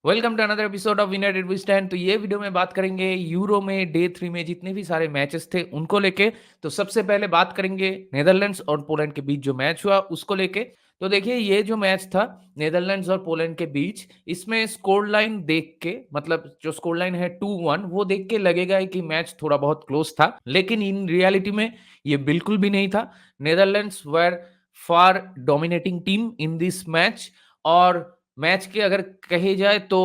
Welcome to another episode of United we stand. तो ये video में बात करेंगे यूरो में डे 3 में जितने भी सारे मैचेस थे उनको लेके। तो सबसे पहले बात करेंगे नेदरलैंड्स और पोलैंड के बीच जो मैच हुआ उसको लेके। तो देखिए ये जो मैच था नेदरलैंड्स और पोलैंड के बीच, इसमें स्कोर लाइन देख के, मतलब जो स्कोर लाइन है 2-1, वो देख के लगेगा कि मैच थोड़ा बहुत क्लोज था, लेकिन इन रियलिटी में ये बिल्कुल भी नहीं था। Netherlands were far dominating team in this match. और मैच के अगर कहे जाए तो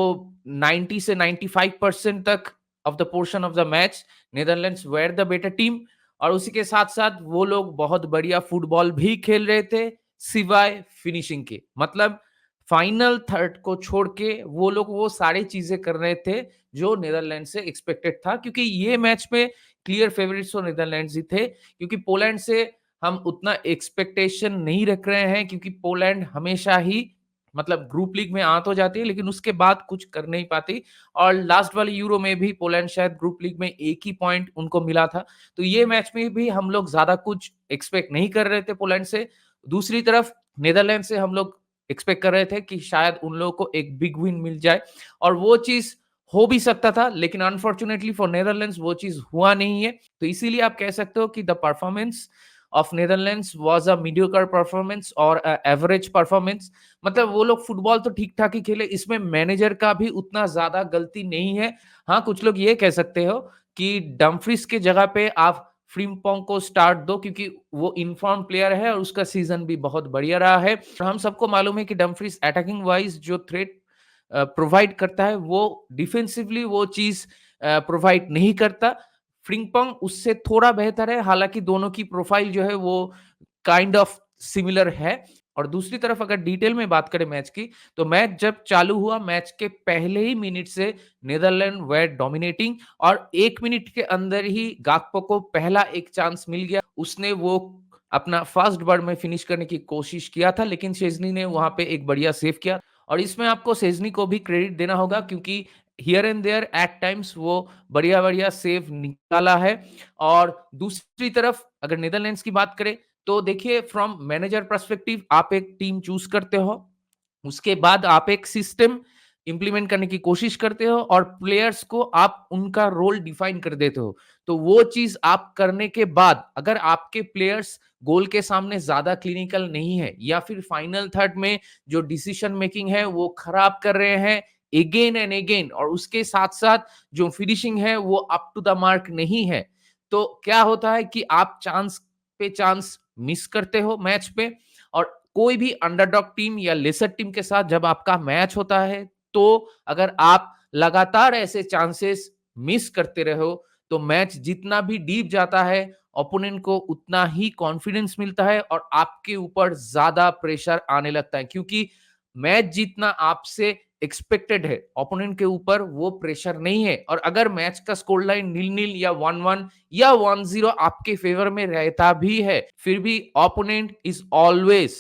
90 से 95% तक of the portion of the match Netherlands were the better team. और उसी के साथ साथ वो लोग बहुत बढ़िया फुटबॉल भी खेल रहे थे, सिवाय फिनिशिंग के। मतलब फाइनल थर्ड को छोड़ के वो लोग वो सारी चीजें कर रहे थे जो नीदरलैंड से एक्सपेक्टेड था, क्योंकि ये मैच में क्लियर फेवरेट्स तो नीदरलैंड्स ही थे। क्योंकि पोलैंड से हम उतना एक्सपेक्टेशन नहीं रख रहे हैं, क्योंकि पोलैंड हमेशा ही मतलब ग्रुप लीग में आ तो जाती है लेकिन उसके बाद कुछ कर नहीं पाती। और लास्ट वाले यूरो में भी पोलैंड शायद ग्रुप लीग में एक ही पॉइंट उनको मिला था। तो ये मैच में भी हम लोग ज्यादा कुछ एक्सपेक्ट नहीं कर रहे थे पोलैंड से। दूसरी तरफ नीदरलैंड से हम लोग एक्सपेक्ट कर रहे थे कि शायद उन लोगों को एक बिग विन मिल जाए, और वो चीज हो भी सकता था, लेकिन अनफॉर्चुनेटली फॉर नेदरलैंड्स वो चीज हुआ नहीं है। तो इसीलिए आप कह सकते हो कि the performance of Netherlands was a mediocre performance और एवरेज परफॉर्मेंस। मतलब वो लोग फुटबॉल तो ठीक ठाक ही खेले, इसमें मैनेजर का भी उतना ज्यादा गलती नहीं है। हाँ, कुछ लोग ये कह सकते हो कि डम्फ्रीज के जगह पे आप फ्रिम्पोंग को स्टार्ट दो, क्योंकि वो इनफॉर्म प्लेयर है और उसका सीजन भी बहुत बढ़िया रहा है। हम सबको मालूम है कि डम्फ्रीज अटैकिंग वाइज जो थ्रेट प्रोवाइड करता है वो डिफेंसिवली वो चीज प्रोवाइड नहीं करता। फ्रिम्पोंग उससे थोड़ा बेहतर है, हालांकि दोनों की प्रोफाइल जो है वो काइंड ऑफ सिमिलर है। और दूसरी तरफ अगर डिटेल में बात करें मैच की, तो मैच जब चालू हुआ मैच के पहले ही मिनट से नीदरलैंड वेर डोमिनेटिंग। और 1 मिनट के अंदर ही गाकपो को पहला एक चांस मिल गया, उसने वो अपना फर्स्ट बॉल में फिनिश करने की कोशिश किया था, लेकिन शेजनी ने वहां पे एक बढ़िया सेव किया। और इसमें आपको शेजनी को भी क्रेडिट देना होगा, क्योंकि here and there at times वो बढ़िया बढ़िया सेव निकाला है। और दूसरी तरफ अगर नीदरलैंड्स की बात करें, तो देखिए फ्रॉम मैनेजर पर्सपेक्टिव आप एक टीम चूज करते हो, उसके बाद आप एक सिस्टम इंप्लीमेंट करने की कोशिश करते हो और प्लेयर्स को आप उनका रोल डिफाइन कर देते हो। तो वो चीज आप करने के बाद अगर आपके प्लेयर्स गोल के सामने ज्यादा क्लिनिकल नहीं है, या फिर फाइनल थर्ड में जो डिसीजन मेकिंग है वो खराब कर रहे हैं अगेन एंड अगेन, और उसके साथ साथ जो फिनिशिंग है वो अप टू द मार्क नहीं है, तो क्या होता है कि आप चांस पे चांस मिस करते हो मैच पे। और कोई भी अंडरडॉग टीम या लेसर टीम के साथ जब आपका मैच होता है, तो अगर आप लगातार ऐसे चांसेस मिस करते रहो, तो मैच जितना भी डीप जाता है ओपोनेंट को उतना ही कॉन्फिडेंस मिलता है और आपके ऊपर ज्यादा प्रेशर आने लगता है, क्योंकि मैच जीतना आपसे एक्सपेक्टेड है, ओपोनेंट के ऊपर वो प्रेशर नहीं है। और अगर मैच का स्कोर लाइन 0-0 या 1-1 या 1-0 आपके फेवर में रहता भी है, फिर भी opponent is always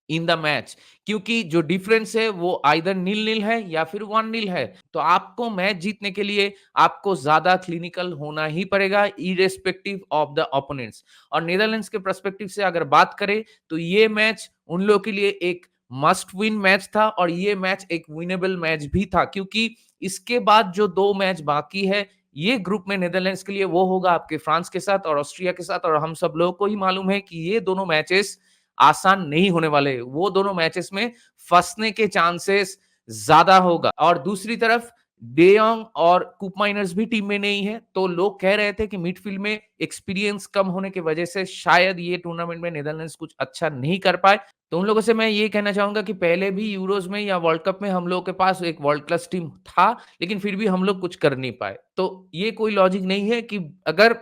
in the match, क्योंकि जो डिफरेंस है वो आइदर 0-0 है या फिर 1-0 है। तो आपको मैच जीतने के लिए आपको ज्यादा क्लिनिकल होना ही पड़ेगा, इरेस्पेक्टिव ऑफ द ओपोनेंट्स। और नीदरलैंड्स के पर्सपेक्टिव से अगर बात करें, तो ये मैच उन लोगों के लिए एक मस्ट विन मैच था, और ये मैच एक विनेबल मैच भी था, क्योंकि इसके बाद जो 2 मैच बाकी है ये ग्रुप में नीदरलैंड्स के लिए, वो होगा आपके फ्रांस के साथ और ऑस्ट्रिया के साथ। और हम सब लोगों को ही मालूम है कि ये दोनों मैचेस आसान नहीं होने वाले, वो दोनों मैचेस में फंसने के चांसेस ज्यादा होगा। और दूसरी तरफ डेयोंग और कूप माइनर्स भी टीम में नहीं है, तो लोग कह रहे थे कि मिडफील्ड में एक्सपीरियंस कम होने की वजह से शायद ये टूर्नामेंट में नीदरलैंड्स कुछ अच्छा नहीं कर पाए। तो उन लोगों से मैं ये कहना चाहूंगा कि पहले भी यूरोज में या वर्ल्ड कप में हम लोगों के पास एक वर्ल्ड क्लास टीम था, लेकिन फिर भी हम लोग कुछ कर नहीं पाए। तो ये कोई लॉजिक नहीं है कि अगर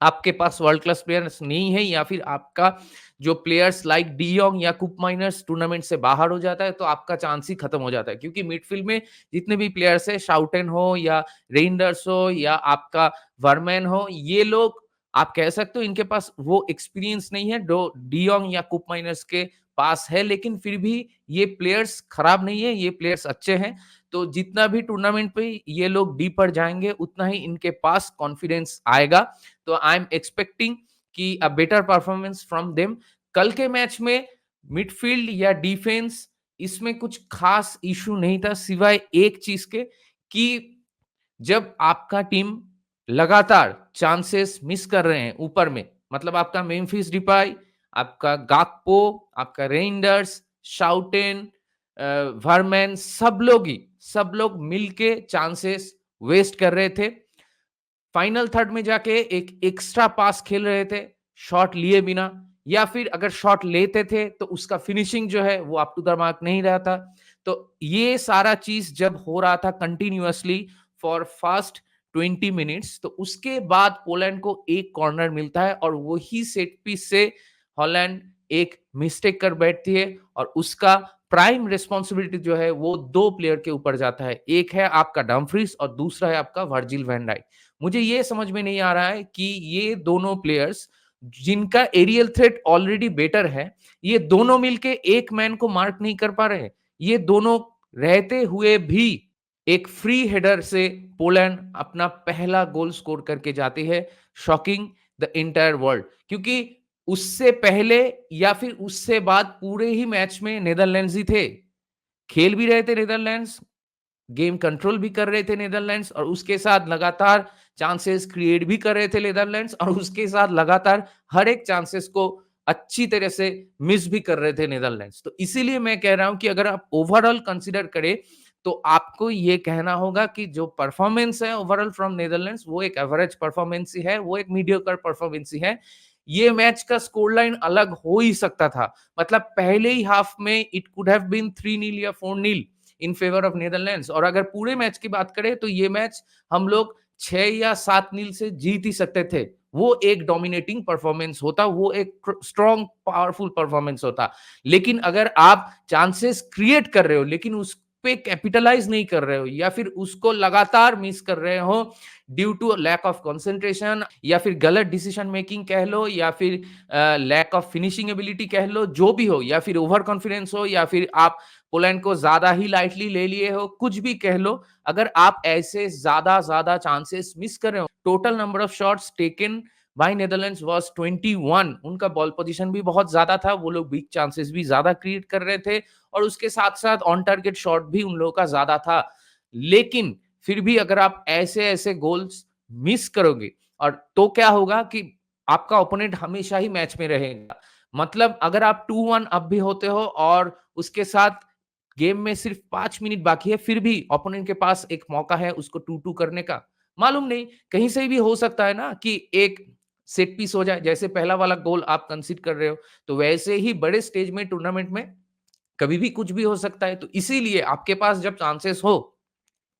आपके पास वर्ल्ड क्लास प्लेयर्स नहीं है, या फिर आपका जो प्लेयर्स लाइक डीयोंग या कुप माइनर्स टूर्नामेंट से बाहर हो जाता है, तो आपका चांस ही खत्म हो जाता है। क्योंकि मिडफील्ड में जितने भी प्लेयर्स है, शाउटेन हो या रेंडर्स हो या आपका वर्मैन हो, ये लोग आप कह सकते हो इनके पास वो एक्सपीरियंस नहीं है जो डीयोंग या कुप माइनर्स के पास है, लेकिन फिर भी ये प्लेयर्स खराब नहीं है, ये प्लेयर्स अच्छे हैं। तो जितना भी टूर्नामेंट पे ये लोग डीपर जाएंगे, उतना ही इनके पास कॉन्फिडेंस आएगा। तो आई एम एक्सपेक्टिंग कि a better performance from them. कल के मैच में मिडफील्ड या डिफेंस इसमें कुछ खास इश्यू नहीं था सिवाय एक चीज़ के कि जब आपका टीम लगातार चांसेस मिस कर रहे हैं ऊपर में, मतलब आपका मेम्फिस डिपाई, आपका गाकपो, आपका रेंडर्स, शाउटेन, वर्मैन, सब लोग मिलके चांसेस वेस्ट कर रहे थे। फाइनल थर्ड में जाके एक एक्स्ट्रा पास खेल रहे थे, शॉट लिए बिना, या फिर अगर शॉट लेते थे तो उसका फिनिशिंग जो है वो अप टू द मार्क नहीं रहा था। तो ये सारा चीज जब हो रहा था कंटिन्यूअसली फॉर फास्ट 20 मिनट्स, तो उसके बाद पोलैंड को एक कॉर्नर मिलता है और वही सेट पीस से हॉलैंड एक मिस्टेक कर बैठती है और उसका प्राइम रिस्पॉन्सिबिलिटी जो है वो दो प्लेयर के ऊपर जाता है। एक है आपका डम्फ्रीज और दूसरा है आपका वर्जिल वैन डाइक। मुझे ये समझ में नहीं आ रहा है कि ये दोनों प्लेयर्स जिनका एरियल थ्रेट ऑलरेडी बेटर है, ये दोनों मिलके एक मैन को मार्क नहीं कर पा रहे हैं। ये दोनों रहते हुए भी एक फ्री हेडर से पोलैंड अपना पहला गोल स्कोर करके जाती है, शॉकिंग द एंटायर वर्ल्ड। क्योंकि उससे पहले या फिर उससे बाद पूरे ही मैच में नीदरलैंड्स ही थे। खेल भी रहे थे नीदरलैंड्स, गेम कंट्रोल भी कर रहे थे नीदरलैंड्स और उसके साथ लगातार चांसेस क्रिएट भी कर रहे थे नीदरलैंड्स और उसके साथ लगातार हर एक चांसेस को अच्छी तरह से मिस भी कर रहे थे नीदरलैंड्स। तो इसीलिए मैं कह रहा हूं कि अगर आप ओवरऑल कंसीडर करें तो आपको ये कहना होगा कि जो परफॉर्मेंस है ओवरऑल फ्रॉम नीदरलैंड्स वो एक एवरेज परफॉर्मेंस ही है, वो एक मीडियोकर परफॉर्मेंस ही है। ये मैच का स्कोर लाइन अलग हो ही सकता था, मतलब पहले ही हाफ में इट कुड हैव बीन 3-0 या 4-0 इन फेवर ऑफ नीदरलैंड्स, और अगर पूरे मैच की बात करें तो ये मैच हम लोग 6 या 7-0 से जीत ही सकते थे। वो एक डोमिनेटिंग परफॉर्मेंस होता, वो एक स्ट्रॉन्ग पावरफुल परफॉर्मेंस होता। लेकिन अगर आप चांसेस क्रिएट कर रहे हो लेकिन उस पे कैपिटलाइज नहीं कर रहे हो या फिर उसको लगातार मिस कर रहे हो due to lack of concentration या फिर गलत डिसीजन मेकिंग कह लो या फिर लैक ऑफ फिनिशिंग एबिलिटी कह लो, जो भी हो, या फिर ओवर कॉन्फिडेंस हो या फिर आप पोलैंड को ज्यादा ही लाइटली ले लिए हो, कुछ भी कह लो, अगर आप ऐसे ज्यादा ज्यादा चांसेस मिस कर रहे हो, total number of shots taken by Netherlands was 21, उनका बॉल पोजीशन भी बहुत ज्यादा था, वो लोग बिग चांसेस भी ज्यादा क्रिएट कर रहे थे और उसके साथ साथ ऑन टारगेट शॉट भी उन लोगों का ज्यादा था। लेकिन फिर भी अगर आप ऐसे ऐसे गोल्स मिस करोगे और तो क्या होगा कि आपका ओपोनेंट हमेशा ही मैच में रहेगा। मतलब अगर आप 2-1 अप भी होते हो और उसके साथ गेम में सिर्फ 5 मिनट बाकी है, फिर भी ओपोनेंट के पास एक मौका है उसको 2-2 करने का। मालूम नहीं, कहीं से भी हो सकता है ना कि एक सेट पीस हो जाए, जैसे पहला वाला गोल आप कंसीड कर रहे हो, तो वैसे ही बड़े स्टेज में टूर्नामेंट में कभी भी कुछ भी हो सकता है। तो इसीलिए आपके पास जब चांसेस हो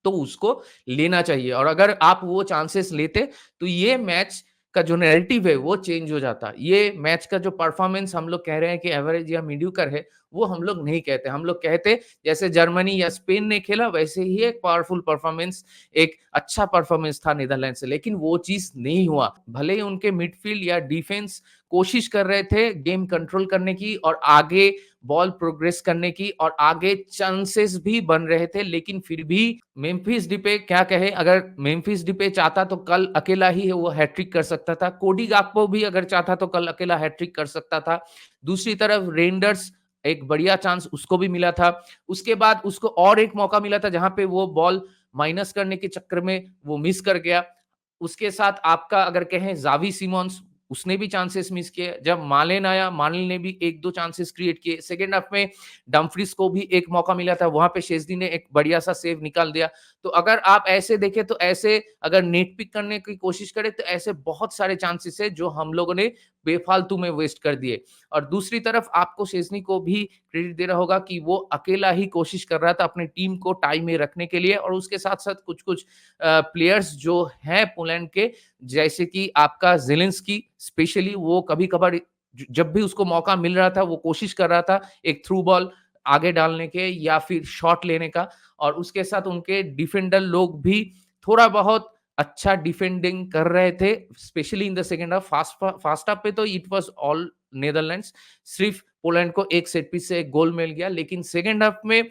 तो उसको लेना चाहिए, और अगर आप वो चांसेस लेते तो ये मैच का जो नैरेटिव है वो चेंज हो जाता। ये मैच का जो परफॉर्मेंस हम लोग कह रहे हैं कि एवरेज या मीडियोकर है, वो हम लोग नहीं कहते। हम लोग कहते जैसे जर्मनी या स्पेन ने खेला वैसे ही एक पावरफुल परफॉर्मेंस, एक अच्छा परफॉर्मेंस था नीदरलैंड से, लेकिन वो चीज नहीं हुआ। भले ही उनके मिडफील्ड या डिफेंस कोशिश कर रहे थे गेम कंट्रोल करने की और आगे बॉल प्रोग्रेस करने की और आगे चांसेस भी बन रहे थे, लेकिन फिर भी मेम्फिस डिपे क्या कहे, अगर मेम्फिस डिपे चाहता तो कल अकेला ही वो हैट्रिक कर सकता था। कोडी गाक्पो भी अगर चाहता तो कल अकेला हैट्रिक कर सकता था। दूसरी तरफ रेंडर्स, एक बढ़िया चांस उसको भी मिला था। उसके बाद उसको और एक मौका मिला था जहां पे वो बॉल माइनस करने के चक्कर में वो मिस कर गया। उसके साथ आपका अगर कहें जावी सिमोन्स, उसने भी चांसेस मिस किए। जब मालेन आया, मालेन ने भी 1-2 चांसेस क्रिएट किए। सेकंड हाफ में डम्फ्रीज को भी एक मौका मिला था, वहां पे शेज़नी ने एक बढ़िया सा सेव निकाल दिया। तो अगर आप ऐसे देखें तो ऐसे अगर नेट पिक करने की कोशिश करें तो ऐसे बहुत सारे चांसेस है जो हम लोगों ने बेफालतू में वेस्ट कर दिए। और दूसरी तरफ आपको शेज़नी को भी क्रेडिट देना होगा कि वो अकेला ही कोशिश कर रहा था अपनी टीम को टाई में रखने के लिए, और उसके साथ-साथ कुछ-कुछ प्लेयर्स जो हैं पोलैंड के, जैसे कि आपका ज़ेलेंस्की स्पेशली, वो कभी-कभार जब भी उसको मौका मिल रहा था वो कोशिश कर रहा था एक थ्रू बॉल आगे डालने के या फिर शॉट लेने का, और उसके साथ उनके डिफेंडर लोग भी थोड़ा बहुत अच्छा डिफेंडिंग कर रहे थे, specially in the second half. First half पे तो इट वाज ऑल नीदरलैंड्स, सिर्फ पोलैंड को एक सेट पीस से एक गोल मिल गया। लेकिन सेकंड हाफ में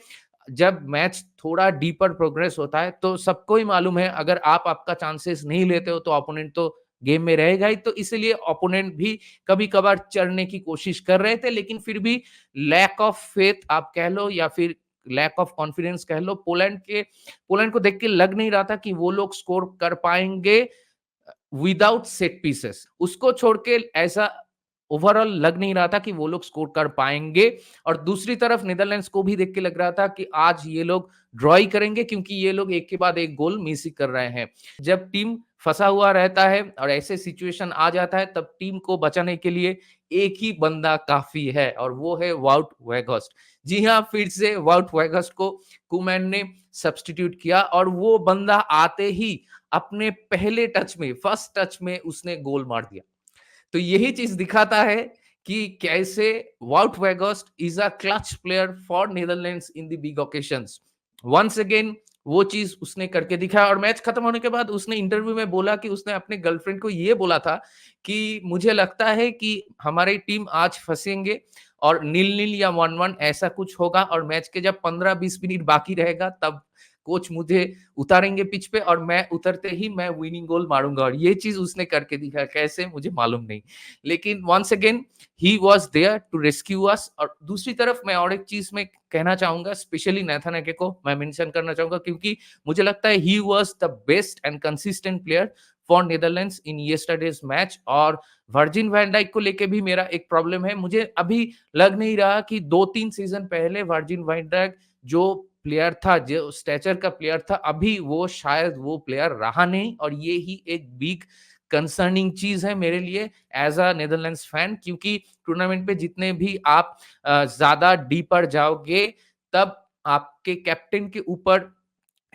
जब मैच थोड़ा डीपर प्रोग्रेस होता है तो सबको ही मालूम है, अगर आप आपका चांसेस नहीं लेते हो तो ओपोनेंट तो गेम में रहेगा ही, तो इसीलिए ओपोनेंट भी कभी-कभार चढ़ने की कोशिश कर रहे थे, लेकिन फिर भी लैक ऑफ फेथ आप कह लो या फिर लैक ऑफ कॉन्फिडेंस कह लो, पोलैंड को देख के लग नहीं रहा था कि वो लोग स्कोर कर पाएँगे विदाउट सेट पीसेस। उसको छोड़ के ऐसा ओवरऑल लग नहीं रहा था कि वो लोग स्कोर कर पाएँगे और दूसरी तरफ नीदरलैंड्स को भी देख के लग रहा था कि आज ये लोग ड्रॉ ही करेंगे क्योंकि ये लोग एक के बाद एक गोल मिस ही कर रहे हैं। जब टीम फँसा हुआ रहता है और ऐसे सिचुएशन आ जाता है तब टीम को बचाने के लिए एक ही बंदा काफ़ी है और वो है वाउट वेघोर्स्ट। जी हाँ, फिर से वाउट वेघोर्स्ट को कोमैन ने सब्स्टिट्यूट किया और वो बंदा आते ही अपने पहले टच में, फर्स्ट टच में उसने गोल मार दिया। तो यही चीज़ दिखाता है कि कैसे Wout Weghorst is a clutch player for Netherlands in the big occasions. Once again वो चीज़ उसने करके दिखाया और मैच खत्म होने के बाद उसने इंटरव्यू में बोला कि उसने अपने गर्लफ्रेंड को ये बोला था कि मुझे लगता है कि हमारी टीम आज फँसेंगे और नील-नील या 1-1 ऐसा कुछ होगा और मैच के जब 15-20 मिनट बाकी रहेगा तब कोच मुझे उतारेंगे पिच पे और मैं उतरते ही मैं विनिंग गोल मारूँगा और ये चीज़ उसने करके दिखाया, कैसे मुझे मालूम नहीं। लेकिन once again he was there to rescue us और दूसरी तरफ मैं और एक चीज़ मैं कहना चाहूँगा स्पेशली नाथन एके को मैं मेंशन करना चाहूँगा क्योंकि मुझे लगता है he was the best and consistent player for Netherlands in yesterday's match और वर्जिल वैन डाइक को लेके भी मेरा एक प्रॉब्लम है। मुझे अभी लग नहीं रहा कि 2-3 सीज़न पहले वर्जिल वैन डाइक जो प्लेयर था, जो स्टैचर का प्लेयर था, अभी वो शायद वो प्लेयर रहा नहीं और ये ही एक बिग कंसर्निंग चीज़ है मेरे लिए एज़ अ नीदरलैंड्स फैन क्योंकि टूर्नामेंट पे जितने भी आप ज़्यादा डीपर जाओगे, तब आपके कैप्टन के ऊपर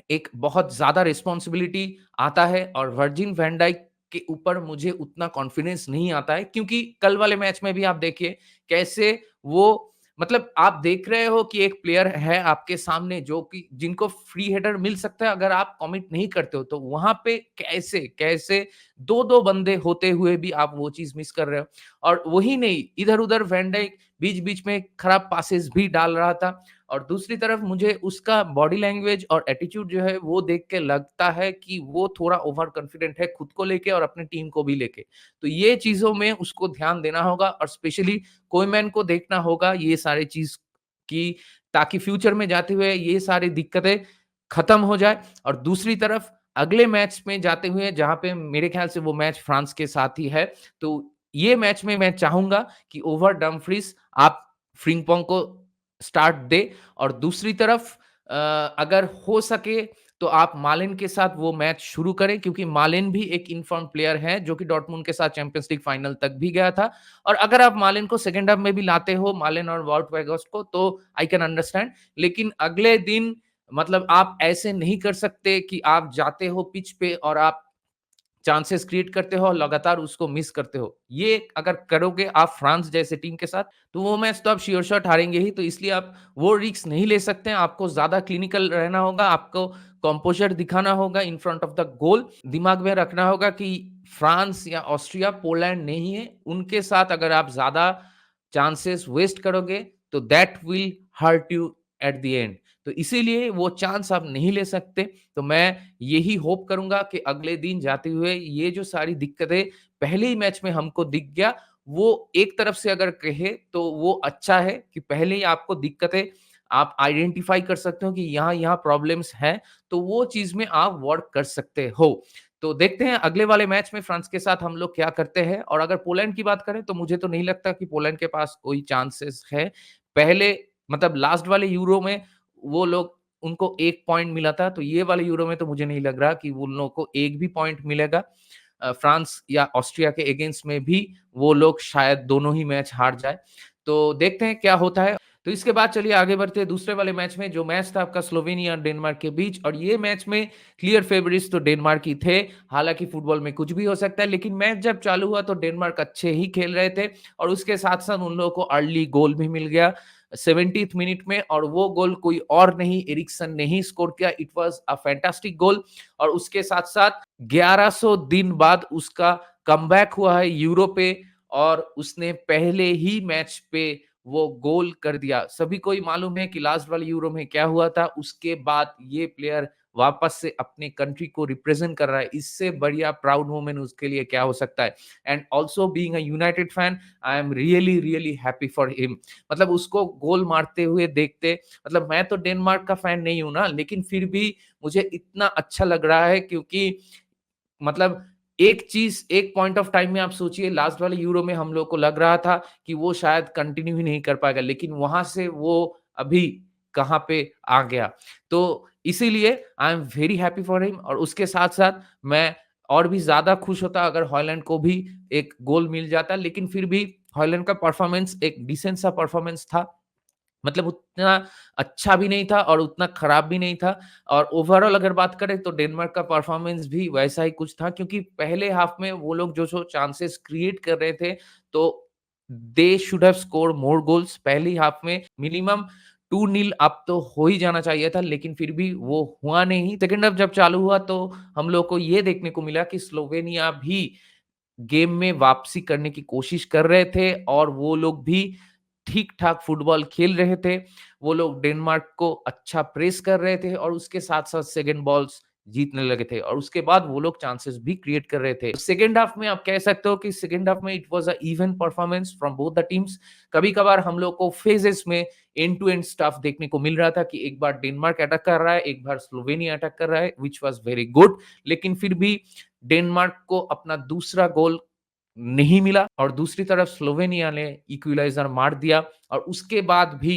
एक बहुत ज़्यादा रिस्पॉन्सिबिलिटी आता है और वर्जिल वैन डाइक के ऊपर मुझे उतना कॉन्फिडेंस नहीं आता है क्योंकि कल वाले मैच में भी आप देखिए कैसे वो मतलब आप देख रहे हो कि एक प्लेयर है आपके सामने जो कि जिनको फ्री हेडर मिल सकता है अगर आप कमिट नहीं करते हो तो वहां पे कैसे कैसे दो दो बंदे होते हुए भी आप वो चीज मिस कर रहे हो और वही नहीं इधर उधर वैन डाइक बीच बीच में खराब पासेस भी डाल रहा था और दूसरी तरफ मुझे उसका बॉडी लैंग्वेज और एटीट्यूड जो है वो देख के लगता है कि वो थोड़ा ओवर कॉन्फिडेंट है खुद को लेके और अपनी टीम को भी लेके। तो ये चीज़ों में उसको ध्यान देना होगा और स्पेशली कोएमैन को देखना होगा ये सारी चीज़ की ताकि फ्यूचर में जाते हुए ये सारी दिक्कतें खत्म हो जाए और दूसरी तरफ अगले मैच में जाते हुए जहाँ पे मेरे ख्याल से वो मैच फ्रांस के साथ ही है, तो ये मैच में मैं चाहूँगा कि ओवर डमफ्रीज़ आप फ्रिंगपोंग को स्टार्ट दे और दूसरी तरफ अगर हो सके तो आप मालेन के साथ वो मैच शुरू करें क्योंकि मालेन भी एक इन्फॉर्म प्लेयर है जो कि डॉर्टमुंड के साथ चैंपियंस लीग फाइनल तक भी गया था और अगर आप मालेन को सेकंड हाफ में भी लाते हो मालेन और वाउट वेगोस को तो आई कैन अंडरस्टैंड लेकिन अगले दिन मतलब आप ऐसे नहीं कर सकते कि आप जाते हो पिच पे और आप चांसेस क्रिएट करते हो और लगातार उसको मिस करते हो। ये अगर करोगे आप फ्रांस जैसे टीम के साथ, तो वो मैच तो आप श्योर शॉट हारेंगे ही, तो इसलिए आप वो रिस्क नहीं ले सकते हैं। आपको ज़्यादा क्लिनिकल रहना होगा, आपको कंपोज़र दिखाना होगा in front of the goal. दिमाग में रखना होगा कि फ्रांस या ऑस्ट्रिया पोलैंड नहीं है, उनके साथ अगर आप ज़्यादा चांसेस वेस्ट करोगे, तो that will hurt you at the end. तो इसीलिए वो चांस आप नहीं ले सकते। तो मैं यही होप करूँगा कि अगले दिन जाते हुए ये जो सारी दिक्कतें पहले ही मैच में हमको दिख गया, वो एक तरफ से अगर कहे तो वो अच्छा है कि पहले ही आपको दिक्कतें आप आइडेंटिफ़ाई कर सकते हो कि यहाँ-यहाँ प्रॉब्लम्स हैं, तो वो चीज़ में आप वर्क कर सकते हो। तो देखते हैं अगले वाले मैच में फ्रांस के साथ हम लोग क्या करते हैं और अगर पोलैंड की बात करें तो मुझे तो नहीं लगता कि पोलैंड के पास कोई चांसेस है। पहले मतलब लास्ट वाले यूरो में वो लोग उनको 1 पॉइंट मिला था, तो ये वाले यूरो में तो मुझे नहीं लग रहा कि उन लोगों को 1 भी पॉइंट मिलेगा। फ्रांस या ऑस्ट्रिया के अगेंस्ट में भी वो लोग शायद दोनों ही मैच हार जाए। तो देखते हैं क्या होता है। तो इसके बाद चलिए आगे बढ़ते हैं दूसरे वाले मैच में, जो मैच था आपका स्लोवेनिया और डेनमार्क के बीच और ये मैच में क्लियर फेवरिट्स तो डेनमार्क ही थे। हालाँकि फुटबॉल में कुछ भी हो सकता है, लेकिन मैच जब चालू हुआ तो डेनमार्क अच्छे ही खेल रहे थे और उसके साथ-साथ उन लोगों को अर्ली गोल भी मिल गया 70th मिनट में और वो गोल कोई और नहीं एरिक्सन ने ही स्कोर किया। इट वाज़ अ फैंटास्टिक गोल और उसके साथ-साथ 1100 दिन बाद उसका कमबैक हुआ है यूरो पे और उसने पहले ही मैच पे वो गोल कर दिया। सभी को ही मालूम है कि लास्ट वाले यूरो में क्या हुआ था, उसके बाद ये प्लेयर वापस से अपने कंट्री को रिप्रेजेंट कर रहा है। इससे बढ़िया प्राउड मोमेंट उसके लिए क्या हो सकता है। And also being a United fan, I am really really happy for him. मतलब उसको गोल मारते हुए देखते, मतलब मैं तो डेनमार्क का फैन नहीं हूं ना, लेकिन फिर भी मुझे इतना अच्छा लग रहा है, क्योंकि मतलब एक चीज, एक पॉइंट ऑफ टाइम में आप सोचिए, लास्ट वाले यूरो में हम लोग को लग रहा था कि वो शायद कंटिन्यू ही नहीं कर पाएगा, लेकिन वहां से वो अभी कहाँ पे आ गया। तो इसीलिए I am very happy for him. और उसके साथ साथ मैं और भी ज्यादा खुश होता अगर हॉलैंड को भी एक गोल मिल जाता, लेकिन फिर भी हॉलैंड का परफॉर्मेंस एक डिसेंट सा परफॉर्मेंस था। मतलब उतना अच्छा भी नहीं था और उतना खराब भी नहीं था। और ओवरऑल अगर बात करें तो डेनमार्क का परफॉर्मेंस भी वैसा ही कुछ था, क्योंकि पहले हाफ में वो लोग जो चांसेस क्रिएट कर रहे थे, तो they should have score more goals. पहली हाफ में मिनिमम 2-0 अप तो हो ही जाना चाहिए था, लेकिन फिर भी वो हुआ नहीं। सेकंड हाफ जब चालू हुआ तो हम लोग को ये देखने को मिला कि स्लोवेनिया भी गेम में वापसी करने की कोशिश कर रहे थे और वो लोग भी ठीक-ठाक फुटबॉल खेल रहे थे। वो लोग डेनमार्क को अच्छा प्रेस कर रहे थे और उसके साथ-साथ सेकंड बॉल्स जीतने लगे थे और उसके बाद वो लोग चांसेस भी क्रिएट कर रहे थे। सेकंड हाफ में आप कह सकते हो कि सेकंड हाफ में it was a even performance from both the teams. कभी-कभार हम लोग को फेजेस में एंड टू एंड स्टफ देखने को मिल रहा था कि एक बार डेनमार्क अटैक कर रहा है, एक बार स्लोवेनिया अटैक कर रहा है, व्हिच वाज़ वेरी गुड। लेकिन फिर भी डेनमार्क को अपना दूसरा गोल नहीं मिला और दूसरी तरफ स्लोवेनिया ने इक्विलाइजर मार दिया। और उसके बाद भी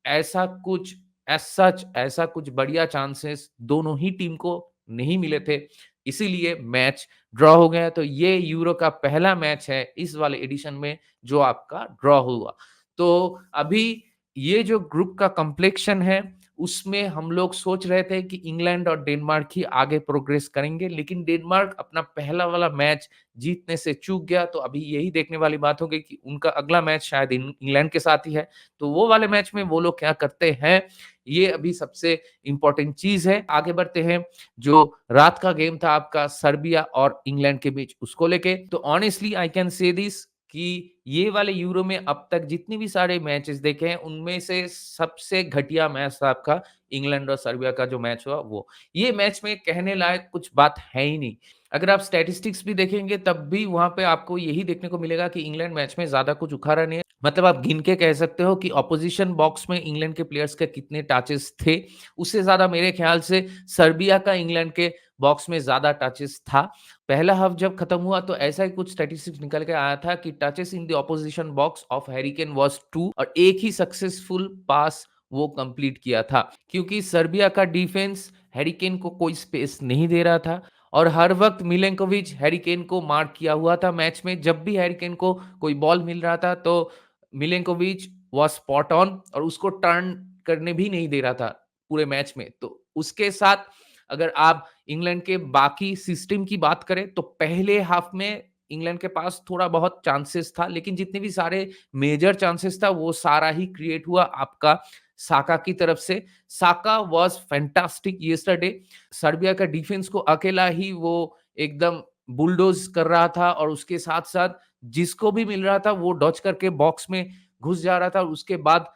ऐसा कुछ एज सच ऐसा कुछ बढ़िया चांसेस दोनों ही टीम को नहीं मिले थे, इसीलिए मैच ड्रॉ हो गया। तो ये यूरो का पहला मैच है इस वाले एडिशन में जो आपका ड्रॉ हुआ। तो अभी ये जो ग्रुप का कॉम्प्लेक्शन है, उसमें हम लोग सोच रहे थे कि इंग्लैंड और डेनमार्क ही आगे प्रोग्रेस करेंगे, लेकिन डेनमार्क अपना पहला वाला मैच जीतने से चूक गया। तो अभी यही देखने वाली बात होगी कि उनका अगला मैच शायद इंग्लैंड के साथ ही है। तो वो वाले मैच में वो लोग क्या करते हैं, ये अभी सबसे इम्पोर्टेंट चीज़ है। आगे बढ़ते हैं, जो रात का गेम था आपका सर्बिया और इंग्लैंड के बीच, उसको लेके तो honestly I can say this कि ये वाले यूरो में अब तक जितने भी सारे मैचेस देखे हैं, उनमें से सबसे घटिया मैच था आपका इंग्लैंड और सर्बिया का जो मैच हुआ वो। ये मैच में कहने लायक कुछ बात है ही नहीं। अगर आप स्टैटिस्टिक्स भी देखेंगे तब भी वहाँ पे आपको यही देखने को मिलेगा कि इंग्लैंड मैच में ज़्यादा कुछ उखाड़ा नहीं है। मतलब आप गिन के कह सकते हो कि ऑपोजिशन बॉक्स में इंग्लैंड के प्लेयर्स के कितने टचेस थे, उससे ज़्यादा मेरे ख्याल से सर्बिया का इंग्लैंड के बॉक्स में ज़्यादा टचेस था। पहला हाफ जब खत्म हुआ तो ऐसा ही कुछ स्टैटिस्टिक्स निकल के आया था कि touches in the opposition box of Harry Kane was 2 और एक ही सक्सेसफुल पास वो कंप्लीट किया था। क्योंकि सर्बिया का डिफेंस हैरी केन को कोई स्पेस नहीं दे रहा था और हर वक़्त मिलेंकोविच हैरी केन को मार्क किया हुआ था मैच में। जब भी हैरी केन को कोई बॉल मिल रहा था तो मिलेंकोविच वाज़ स्पॉट ऑन और उसको टर्न करने भी नहीं दे रहा था पूरे मैच में। तो उसके साथ अगर आप इंग्लैंड के बाकी सिस्टम की बात करें तो पहले हाफ में इंग्लैंड के पास थोड़ा बहुत चांसेस था, लेकिन जितने भी सारे मेजर चांसेस था वो सारा ही क्रिएट हुआ आपका साका की तरफ से। साका वाज़ फैंटास्टिक यस्टरडे। सर्बिया का डिफेंस को अकेला ही वो एकदम बुलडोज कर रहा था और उसके साथ-साथ जिसको भी मिल रहा था वो डॉज करके बॉक्स में घुस जा रहा था और उसके बाद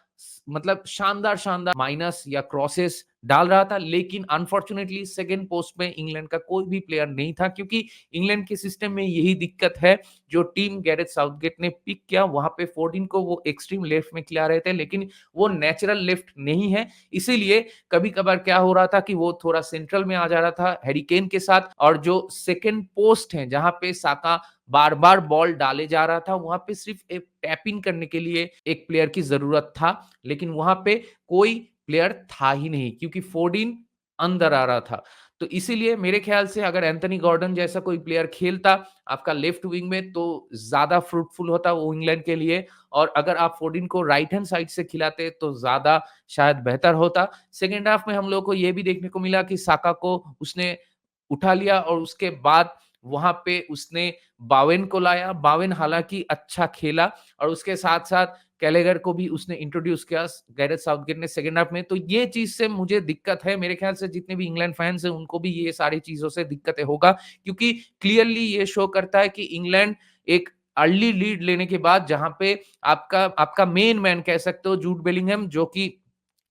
मतलब शानदार-शानदार माइनस या क्रॉसेस डाल रहा था। लेकिन अनफॉर्चुनेटली सेकंड पोस्ट में इंग्लैंड का कोई भी प्लेयर नहीं था, क्योंकि इंग्लैंड के सिस्टम में यही दिक्कत है जो टीम गैरेथ साउथगेट ने पिक किया। वहां पे फोर्डिन को वो एक्सट्रीम लेफ्ट में खिला रहे थे, लेकिन वो नेचुरल लेफ्ट नहीं है। इसीलिए कभी कभार क्या हो रहा था कि वो थोड़ा सेंट्रल में आ जा रहा था हैरी केन के साथ, और जो सेकंड पोस्ट है जहां पे साका बार-बार बॉल डाले जा रहा था, वहां पे सिर्फ एक टैप इन करने के लिए एक प्लेयर की जरूरत था, लेकिन वहां पे कोई प्लेयर था ही नहीं क्योंकि फोर्डिन अंदर आ रहा था। तो इसीलिए मेरे ख्याल से अगर एंथनी गॉर्डन जैसा कोई प्लेयर खेलता आपका लेफ्ट विंग में तो ज्यादा फ्रूटफुल होता वो इंग्लैंड के लिए, और अगर आप फोर्डिन को राइट हैंड साइड से खिलाते तो ज्यादा शायद बेहतर होता। सेकेंड हाफ में हम लोग को ये भी देखने को मिला कि साका को उसने उठा लिया और उसके बाद वहां पे उसने बावेन को लाया। बावेन हालांकि अच्छा खेला और उसके साथ-साथ कैलेगर को भी उसने इंट्रोड्यूस किया गैरेथ साउथगेट ने सेकंड हाफ में। तो ये चीज़ से मुझे दिक्कत है। मेरे ख्याल से जितने भी इंग्लैंड फैन्स हैं उनको भी ये सारी चीज़ों से दिक्कतें होगा, क्योंकि क्लियरली ये शो करता है कि इंग्लैंड एक अर्ली लीड लेने के बाद जहाँ पे आपका आपका मेन मैन कह सकते हो जूड बेलिंघम जो कि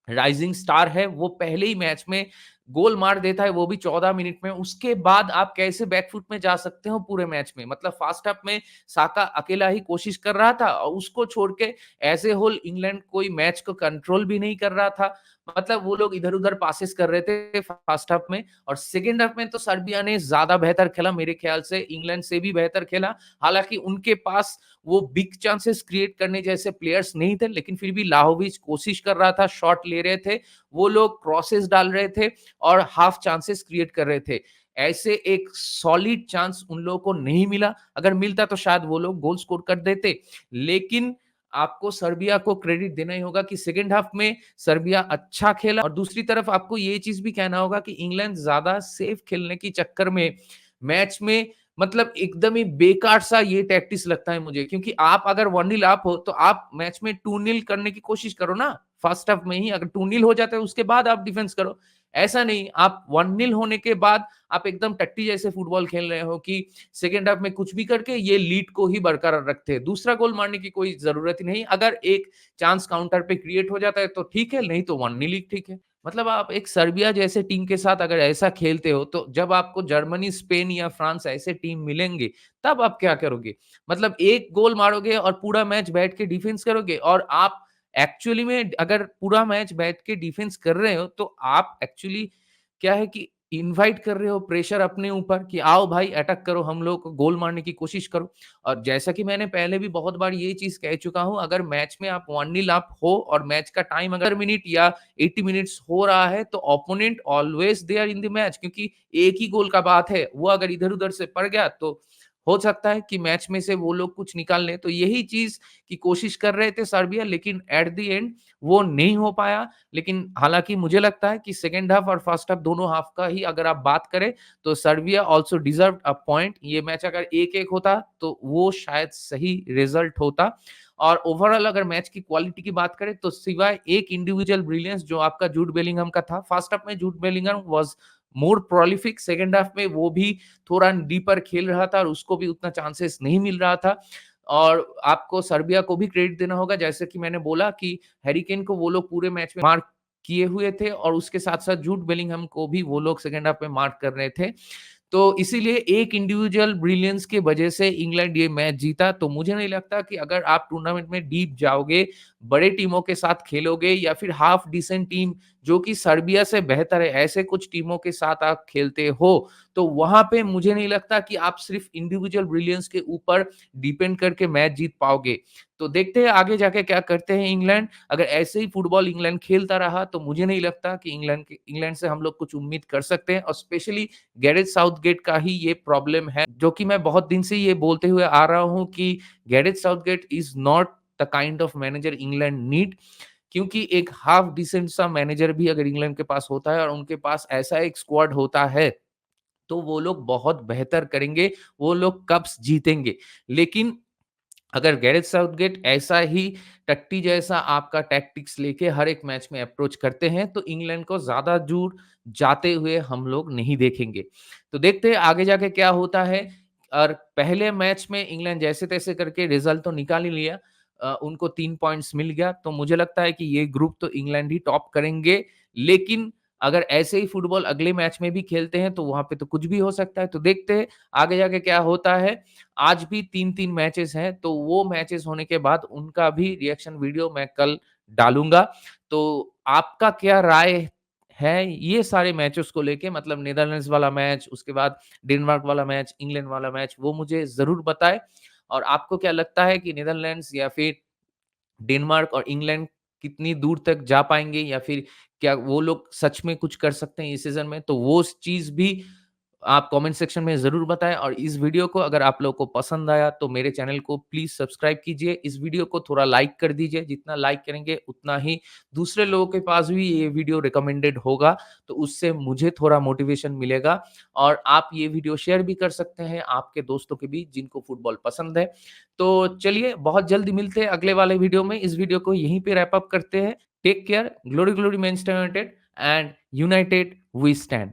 राइजिंग स्टार है, वो पहले ही मैच में गोल मार देता है, वो भी 14 मिनट में। उसके बाद आप कैसे बैकफुट में जा सकते हो पूरे मैच में? मतलब फर्स्ट हाफ में साका अकेला ही कोशिश कर रहा था और उसको छोड़ के एज़ ए होल इंग्लैंड कोई मैच को कंट्रोल भी नहीं कर रहा था। मतलब वो लोग इधर-उधर पासेस कर रहे थे फर्स्ट हाफ में और सेकंड हाफ में तो सर्बिया ने ज़्यादा बेहतर खेला मेरे ख्याल से, इंग्लैंड से भी बेहतर खेला। हालाँकि उनके पास वो बिग चांसेस क्रिएट करने जैसे प्लेयर्स नहीं थे, लेकिन फिर भी लाहोविच कोशिश कर रहा था, शॉट ले रहे थे, वो लोग क्रॉसेस डाल रहे थे और हाफ चांसेस क्रिएट कर रहे थे। ऐसे एक सॉलिड चांस उन लोगों को नहीं मिला, अगर मिलता तो शायद वो लोग गोल स्कोर कर देते। लेकिन आपको सर्बिया को क्रेडिट देना ही होगा कि सेकंड हाफ में सर्बिया अच्छा खेला और दूसरी तरफ आपको ये चीज़ भी कहना होगा कि इंग्लैंड ज़्यादा सेफ खेलने के चक्कर में मैच में मतलब एकदम ही बेकार सा ये टैक्टिस लगता है मुझे क्योंकि आप अगर 1-0 अप हो तो आप मैच में 2-0 करने की कोशिश करो ना। फर्स्ट हाफ में ही अगर 2-0 हो जाता है उसके बाद आप डिफेंस करो। ऐसा नहीं आप 1-0 होने के बाद आप एकदम टट्टी जैसे फुटबॉल खेल रहे हो कि सेकंड हाफ में कुछ भी करके ये लीड को ही बरकरार रखते हैं। दूसरा गोल मारने की कोई ज़रूरत ही नहीं। अगर एक चांस काउंटर पे क्रिएट हो जाता है तो ठीक है, नहीं तो 1-0 ही ठीक है। मतलब आप एक सर्बिया जैसे टीम के साथ अगर ऐसा खेलते हो तो जब आपको जर्मनी, स्पेन या फ्रांस ऐसे टीम मिलेंगे, तब आप क्या करोगे? मतलब एक गोल मारोगे और पूरा मैच बैठ के डिफेंस करोगे और आप एक्चुअली में अगर पूरा मैच बैठ के डिफेंस कर रहे हो, तो आप एक्चुअली क्या है कि इनवाइट कर रहे हो प्रेशर अपने ऊपर कि आओ भाई अटैक करो, हम लोग को गोल मारने की कोशिश करो। और जैसा कि मैंने पहले भी बहुत बार ये चीज़ कह चुका हूँ, अगर मैच में आप 1-0 अप हो और मैच का टाइम अगर मिनट या 80 मिनट्स हो रहा है, तो opponent always there in the match क्योंकि एक ही गोल का बात है, वो अगर इधर-उधर से पड़ गया तो हो सकता है कि मैच में से वो लोग कुछ निकाल लें। तो यही चीज़ की कोशिश कर रहे थे सर्बिया लेकिन एट द एंड वो नहीं हो पाया। लेकिन हालाँकि मुझे लगता है कि सेकंड हाफ और फर्स्ट हाफ दोनों हाफ का ही अगर आप बात करें तो Serbia also deserved a point. ये मैच अगर 1-1 होता तो वो शायद सही रिजल्ट होता। और ओवरऑल अगर मैच की क्वालिटी की बात करें तो सिवाय एक इंडिविजुअल ब्रिलियंस जो आपका जूड बेलिंघम का था, फर्स्ट हाफ में जूड Bellingham was more prolific, second half में वो भी थोड़ा डीपर खेल रहा था और उसको भी उतना चांसेस नहीं मिल रहा था। और आपको सर्बिया को भी क्रेडिट देना होगा जैसे कि मैंने बोला कि हैरी केन को वो लोग पूरे मैच में मार्क किए हुए थे और उसके साथ-साथ जूड बेलिंघम को भी वो लोग सेकंड हाफ में मार्क कर रहे थे। तो इसीलिए एक इंडिविजुअल ब्रिलियंस की वजह से इंग्लैंड ये मैच जीता। तो मुझे नहीं लगता कि अगर आप टूर्नामेंट में डीप जाओगे, बड़े टीमों के साथ खेलोगे या फिर हाफ डिसेंट टीम जो कि सर्बिया से बेहतर है, ऐसे कुछ टीमों के साथ आप खेलते हो, तो वहाँ पे मुझे नहीं लगता कि आप सिर्फ इंडिविजुअल ब्रिलियंस के ऊपर डिपेंड करके मैच जीत पाओगे। तो देखते हैं आगे जाके क्या करते हैं इंग्लैंड। अगर ऐसे ही फुटबॉल इंग्लैंड खेलता रहा तो मुझे नहीं लगता कि इंग्लैंड से हम लोग कुछ उम्मीद कर सकते हैं और स्पेशली गैरेथ साउथगेट का ही ये प्रॉब्लम है, जो कि मैं बहुत दिन से ये बोलते हुए आ रहा हूँ कि Gareth Southgate is not the kind of manager England need. क्योंकि एक हाफ डिसेंट सा मैनेजर भी अगर इंग्लैंड के पास होता है और उनके पास ऐसा एक स्क्वाड होता है, तो वो लोग बहुत बेहतर करेंगे, वो लोग कप्स जीतेंगे। लेकिन अगर गैरेथ साउथगेट ऐसा ही टट्टी जैसा आपका टैक्टिक्स लेके हर एक मैच में अप्रोच करते हैं, तो इंग्लैंड को ज़्यादा दूर जाते हुए हम लोग नहीं देखेंगे। तो देखते हैं आगे जाके क्या होता है और पहले मैच में इंग्लैंड जैसे-तैसे करके रिज़ल्ट तो निकाल ही लिया। उनको 3 पॉइंट्स मिल गया, तो मुझे लगता है कि ये ग्रुप तो इंग्लैंड ही टॉप करेंगे। लेकिन अगर ऐसे ही फुटबॉल अगले मैच में भी खेलते हैं, तो वहाँ पे तो कुछ भी हो सकता है। तो देखते हैं आगे जाके क्या होता है। आज भी 3-3 मैचेस हैं, तो वो मैचेस होने के बाद उनका भी रिएक्शन वीडियो मैं कल डालूँगा। तो आपका क्या राय है ये सारे मैचेस को लेके मतलब नीदरलैंड्स वाला मैच, उसके बाद डेनमार्क वाला मैच, इंग्लैंड वाला मैच, वो मुझे ज़रूर बताएँ। और आपको क्या लगता है कि नीदरलैंड्स या फिर डेनमार्क और इंग्लैंड कितनी दूर तक जा पाएँगे या फिर क्या वो लोग सच में कुछ कर सकते हैं इस सीज़न में? तो वो स चीज़ भी आप कमेंट सेक्शन में ज़रूर बताएँ और इस वीडियो को अगर आप लोगों को पसंद आया तो मेरे चैनल को प्लीज़ सब्सक्राइब कीजिए। इस वीडियो को थोड़ा लाइक कर दीजिए, जितना लाइक करेंगे उतना ही दूसरे लोगों के पास भी ये वीडियो रिकमेंडेड होगा, तो उससे मुझे थोड़ा मोटिवेशन मिलेगा और आप ये वीडियो शेयर भी कर सकते हैं आपके दोस्तों के बीच जिनको फुटबॉल पसंद है। तो चलिए बहुत जल्दी मिलते हैं अगले वाले वीडियो में। इस वीडियो को यहीं पे रैप अप करते हैं। Take care, glory glory Manchester United and United we stand.